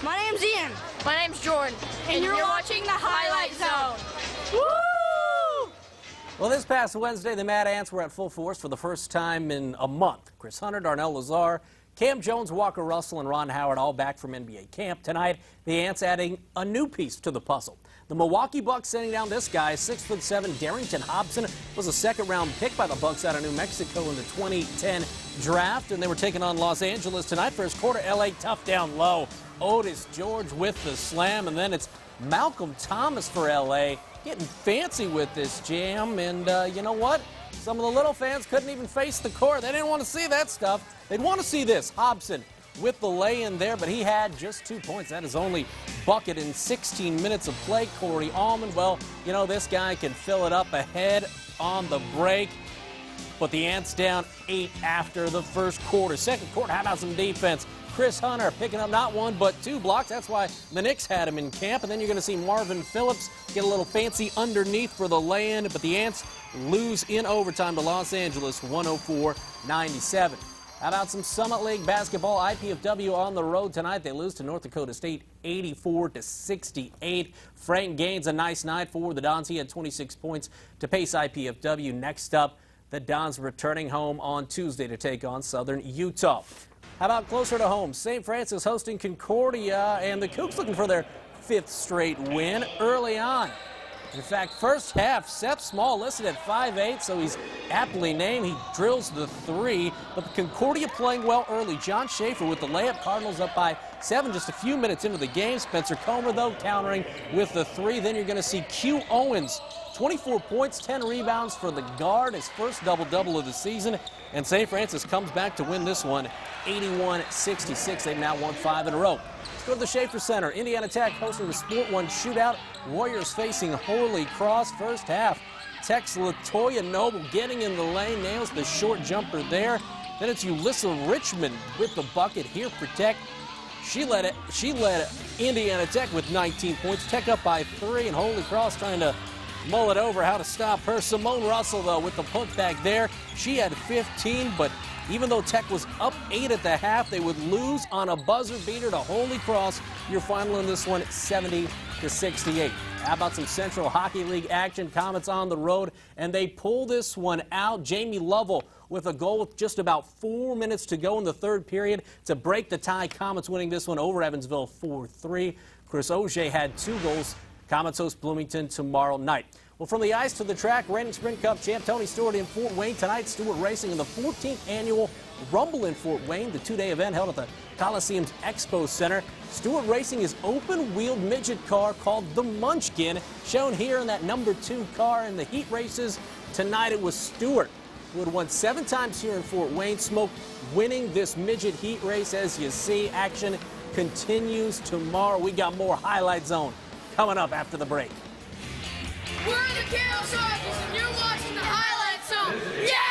My name's Ian. My name's Jordan. And you're watching the Highlight Zone. Woo! Well, this past Wednesday, the Mad Ants were at full force for the first time in a month. Chris Hunter, Darnell Lazar, Cam Jones, Walker Russell, and Ron Howard all back from NBA camp. Tonight, the Ants adding a new piece to the puzzle. The Milwaukee Bucks sending down this guy, 6'7" Darrington Hobson, was a second-round pick by the Bucks out of New Mexico in the 2010 draft, and they were taking on Los Angeles tonight. First quarter, L.A. tough down low. Otis George with the slam, and then it's Malcolm Thomas for L.A. getting fancy with this jam, and you know what? Some of the little fans couldn't even face the court. They didn't want to see that stuff. They'd want to see this. Hobson with the lay-in there, but he had just 2 points. That is only bucket in 16 minutes of play. Corey Allman, well, you know, this guy can fill it up ahead on the break. But the Ants down 8 after the first quarter. Second quarter, how about some defense? Chris Hunter picking up not 1 but 2 blocks. That's why the Knicks had him in camp. And then you're going to see Marvin Phillips get a little fancy underneath for the lay-in. But the Ants lose in overtime to Los Angeles, 104-97. How about some Summit League basketball? IPFW on the road tonight. They lose to North Dakota State 84-68. Frank Gaines, a nice night for the Dons. He had 26 points to pace IPFW. Next up, the Dons returning home on Tuesday to take on Southern Utah. How about closer to home? St. Francis hosting Concordia, and the Cougs looking for their 5th straight win early on. In fact, first half, Seth Small listed at 5'8", so he's aptly named. He drills the 3, but the Concordia playing well early. John Schaefer with the layup. Cardinals up by 7 just a few minutes into the game. Spencer Comer, though, countering with the 3. Then you're going to see Q Owens, 24 points, 10 rebounds for the guard, his first double-double of the season. And St. Francis comes back to win this one, 81-66. They've now won 5 in a row. Let's go to the Schaefer Center. Indiana Tech hosting the Sport 1 shootout. Warriors facing Holy Cross. First half, Tech's Latoya Noble getting in the lane, nails the short jumper there. Then it's Ulyssa Richmond with the bucket here for Tech. She led Indiana Tech with 19 points. Tech up by 3, and Holy Cross trying to mull it over how to stop her. Simone Russell, though, with the putback there. She had 15, but even though Tech was up 8 at the half, they would lose on a buzzer beater to Holy Cross. Your final in this one, 70-68. How about some Central Hockey League action? Comets on the road, and they pull this one out. Jamie Lovell with a goal with just about 4 minutes to go in the third period to break the tie. Comets winning this one over Evansville 4-3. Chris Auger had 2 goals. Comets host Bloomington tomorrow night. Well, from the ice to the track, reigning Sprint Cup champ Tony Stewart in Fort Wayne tonight. Stewart racing in the 14th annual Rumble in Fort Wayne, the 2-day event held at the Coliseum's Expo Center. Stewart racing his open-wheeled midget car called the Munchkin, shown here in that number 2 car in the heat races. Tonight it was Stewart, who had won 7 times here in Fort Wayne. Smoke winning this midget heat race. As you see, action continues tomorrow. We got more Highlight Zone coming up after the break. We're the Chaos Artists, and you're watching the Highlight Zone. Yeah!